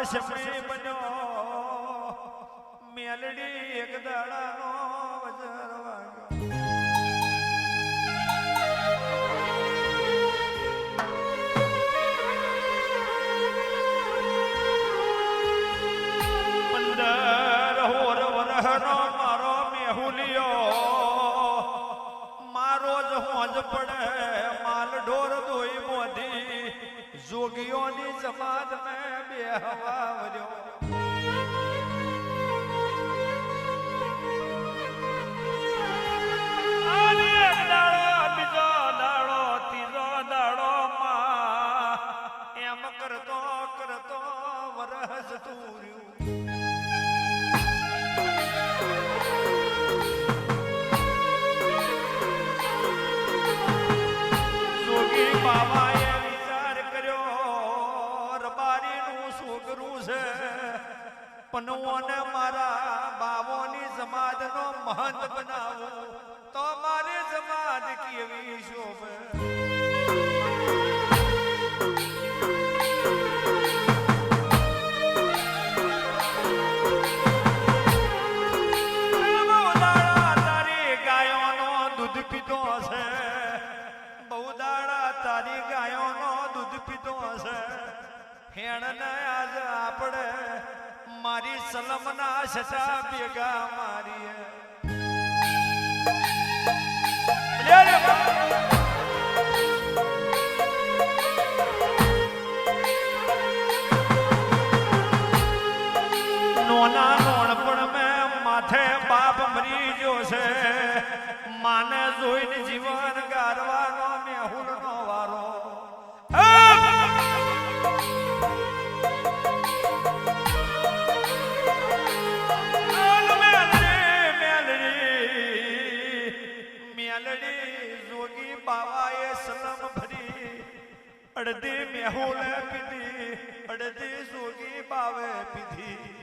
સમય બન્યો મેલડી એક દાડાનો વજર વાગ્યો પંદર હોર વરહનો મારો મેહુલિયો મારો જ હોજ પડે માલ ઢોર દોઈ મોધી જોગીઓની સમાજ મેં બે હવા વર્યો બીજો દાડો ત્રીજો દાડો માં એમ કરતો કરતો વરસ તુર્યું જોગી બાબાએ પનવોને મારા બાવોની સમાજનો મહંત બનાવું તો મારી સમાજ કેવી શોભે તારી ગાયોનો દૂધ પીધો છે બહુ દાડા તારી ગાયોનો દૂધ પીધો છે હેણને આજ આપણે મારી સલમના શશા ભેગા મારી નોના નોણપણ મેં માથે બાપ મરી ગયો છે માને જોઈને જીવન ગારવાનો મેહુલનો વારો જોગી બાવાએ સલમ ભરી અડધી મેહુલે પીધી અડધી જોગી બાવે પીધી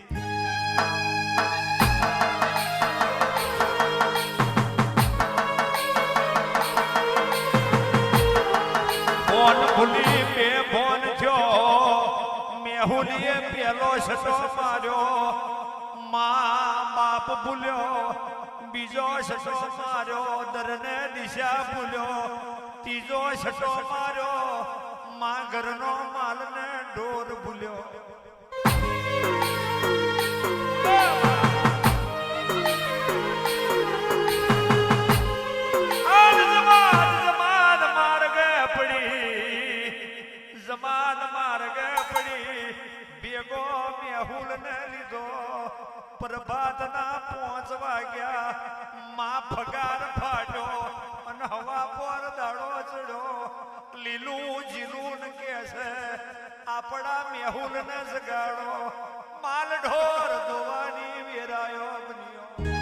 ફોન ભૂલી બે ફોન થયો મેહુલીએ પેલો છટો માર્યો મા બાપ ભૂલ્યો બીજો છટો માર્યો દરને દિશા ભૂલ્યો ત્રીજો છટો માર્યો માં ઘરનો માલને ઢોર ભૂલ્યો જમાન માર્ગે પડી ભેગો મેહુલને લીધો પ્રભાતના 5 વાગ્યા માં ફગાર ફાટ્યો અને હવા પર દાડો ચડ્યો લીલું જીલું કે છે આપણા મેહુલને જગાડો માલ ઢોર દોવાની વેરાયો બન્યો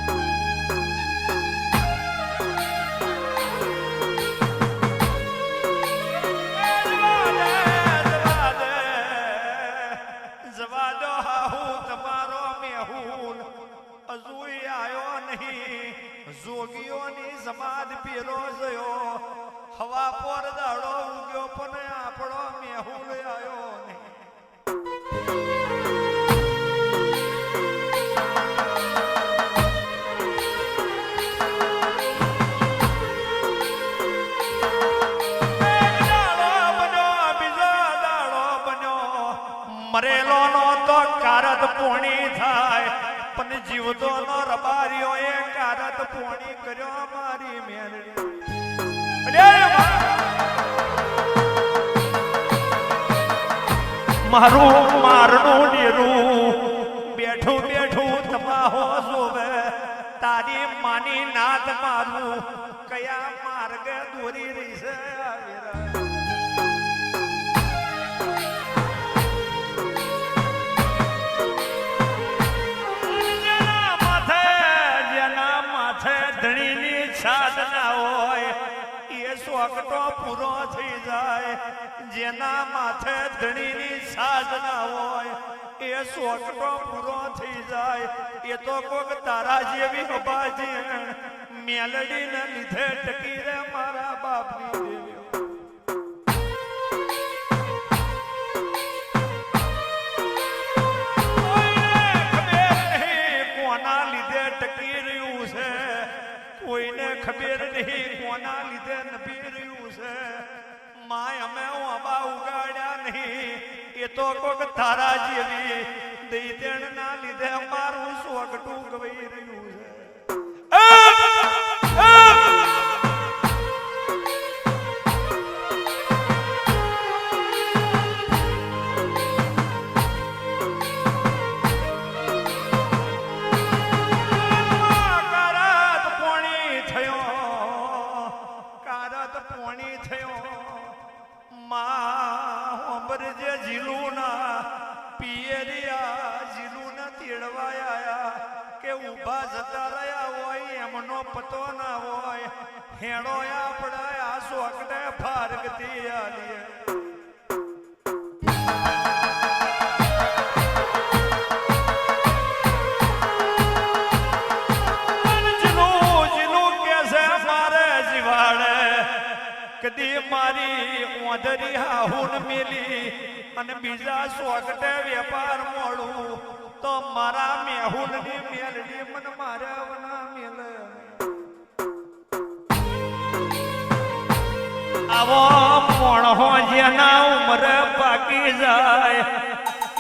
જવાદો હાહુ તમારો મેહુલ અજુઈ આયો નહીં જોગીઓની સમાજ પેલો જયો હવા પર દાડો ઉગ્યો પણ આપણો મેહુલ આયો નહીં મરેલો નો તો કારત પોણી થાય પણ જીવતો નો રબારીઓ એ કારત પોણી કર્યો મારી મેરડી મારું મારનું ડેરું બેઠું બેઠું તમાહો જોવે તારી માની નાદ મારું કયા માર્ગે દોરી રહી છે આવેરા ધણીની સાધના હોય એ શોખટો પૂરો થઈ જાય જેના માથે ધણીની સાધના હોય એ એ સોકટો પૂરો થઈ જાય એ તો કોક તારા જેવી હબાજી મેલડી ને લીધે ટકી રે મારા બાપની દેવી કોઈને ખબર નહીં કોના લીધે નભી રહ્યું છે માય અમે આબા ઉગાડ્યા નહીં એ તો કોક તારા જેવી દૈતણ ના લીધે મારું સોગટું ગવાઈ રહ્યું છે ઉભા જતા રહ્યા હોય એમનો પતો ના હોય હેણો આપણે આ સોકડે ફારગતી આલીએ જીનું કે છે મારે જીવાડે કદી મારી ઓંધરી હાહુન મેલી અને બીજા સોકડે વેપાર મોડું તો મારા મેહુલ ની મેલડી મન મારા વના મેલ આવો મોણો જેના ઉમરે પાકી જાય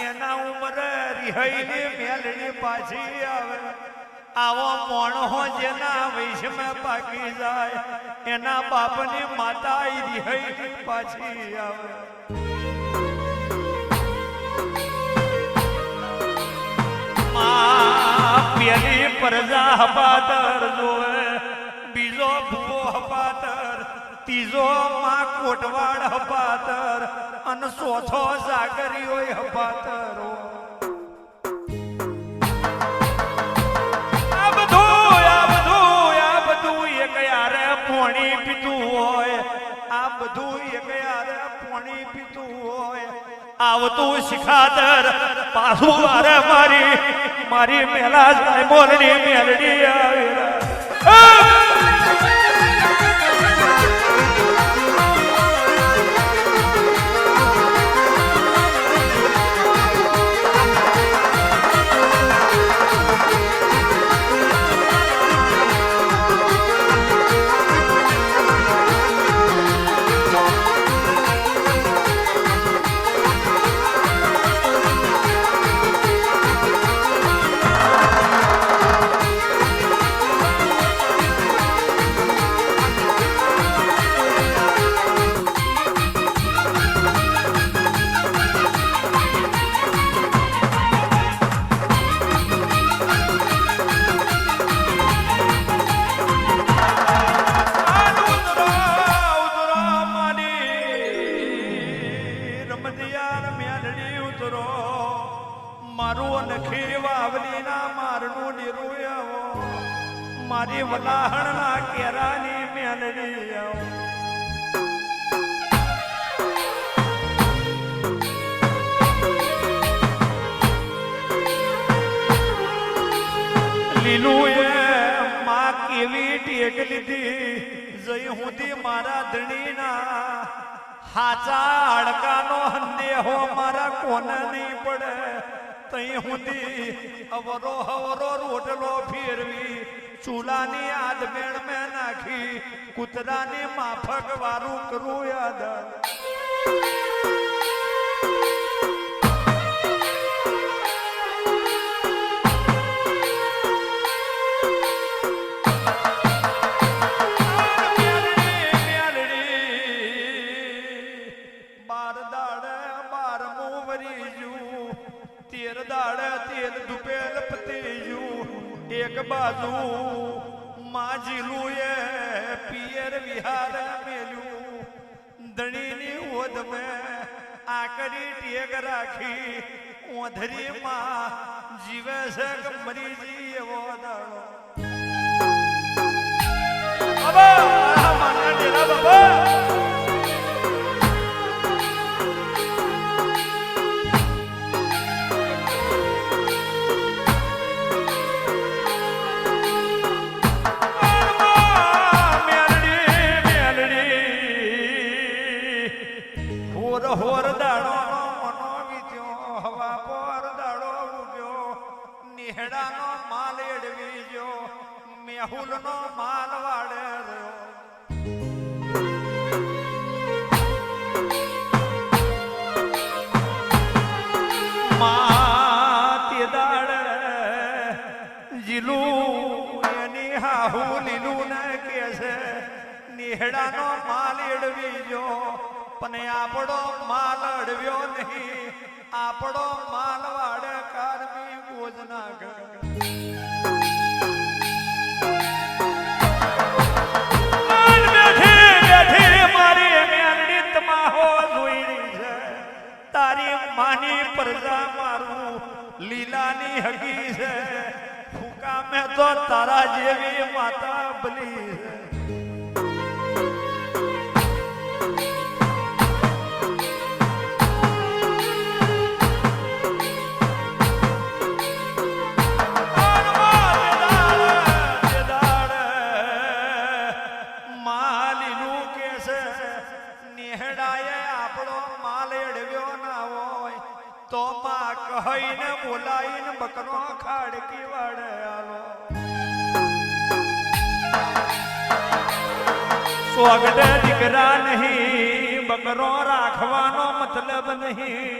એના ઉમરે રિહઈની મેલડી પાછી આવે આવો મોણો જેના વૈષમે પાકી જાય એના બાપની માતા રિહઈની પાછી આવે પેલી પ્રજા હપાતર જોવે બીજો ભૂવો હપાતર ત્રીજો માં કોટવાડ હપાતર અને ચોથો જાગરીઓ હપાતરો આ બધું એક યારે પોણી પીતું હોય આ બધું એક યારે પોણી પીતું હોય આવતું શિખાતર પાછું અરે મારી મેલા જાય મોરડી મેલડી આવી મારું નખી વાવલી ના મારનું નિરુયાવો મારી વલાહણ ના કેરાની મેલડી આવો લીલું એ માં કેવી ટેક લીધી જઈ હુંથી મારા ધણીના હાચા હાડકાનો હંદેહો મારા કોને નહીં પડે તઈ હુંથી અવરો હવરો રોટલો ફેરવી ચૂલાની આદમેણ મેં નાખી કૂતરાની માફક વારું કરું યાદ એક બાજુ માજીલું એ પિયર વિહાર મેલ્યું ધણીની ઓધ મેં આકરી ટેક રાખી ઓધરી માં જીવે છે કે મરી જી એવો દાડો બાબા માના ડેરા બાબા નિહડાનો માલ એડવી જો મેહુલનો માલ વાડે રહ્યો માતી દાડ જીલું એની હાહુ લીલું ને કે છે નિહડાનો માલ એડવી જો પણ આપણો માલ અડવ્યો નહીં આપણો માલ વાડે કારમી ગોજના બેઠી મારી મેરડી તમાહો જોઈ રહી છે તારી માની પ્રજા મારું લીલાની હગી છે ફૂકા મેં તો તારા જેવી માતા બલી છે તો માં કહીને બોલાઈને બકરો ખાડકી વાડે આલો સ્વાગત દીકરા નહીં બકરો રાખવાનો મતલબ નહીં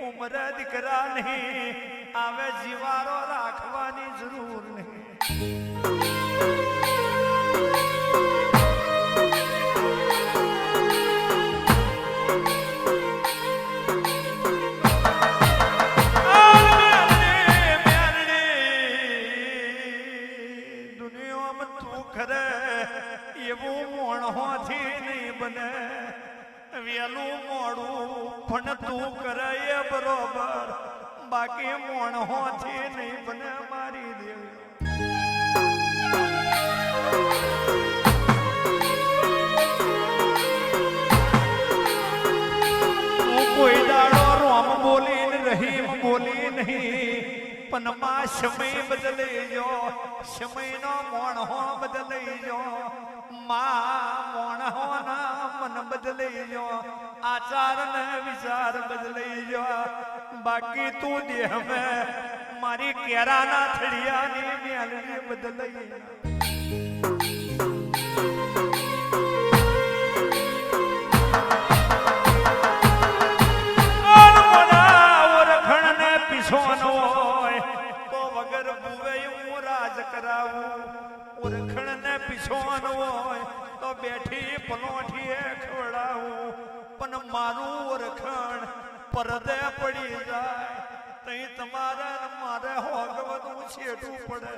ઉમર દીકરા નહીં આવે જીવારો રાખવાની જરૂર નહીં એવું મોણહોથી નહીં બને વેલું મોડું પણ તું કરે એ બરોબર બાકી મોણહોથી નહીં બને મારી દેવી તું કોઈ દાડો રોમ બોલીને રહીમ બોલી નહીં પણ માં સમય બદલાઈ જો સમયનો મોણહો બદલાઈ જો માં મોણહો ના મન બદલાઈ જો આચાર ને વિચાર બદલાઈ જો બાકી તું દેહ મેં મારી કેરાના થડિયાની મેલડી બદલાઈ પીછોનો વગર ભૂવે હું રાજ કરાવું ઓરખણ ને પીછોન હોય તો બેઠી પલોઠીએ ખવડાવું પણ મારું ઓરખણ પરદે પડી જાય તઈ તમારે મારે હોગવનું છેટું પડે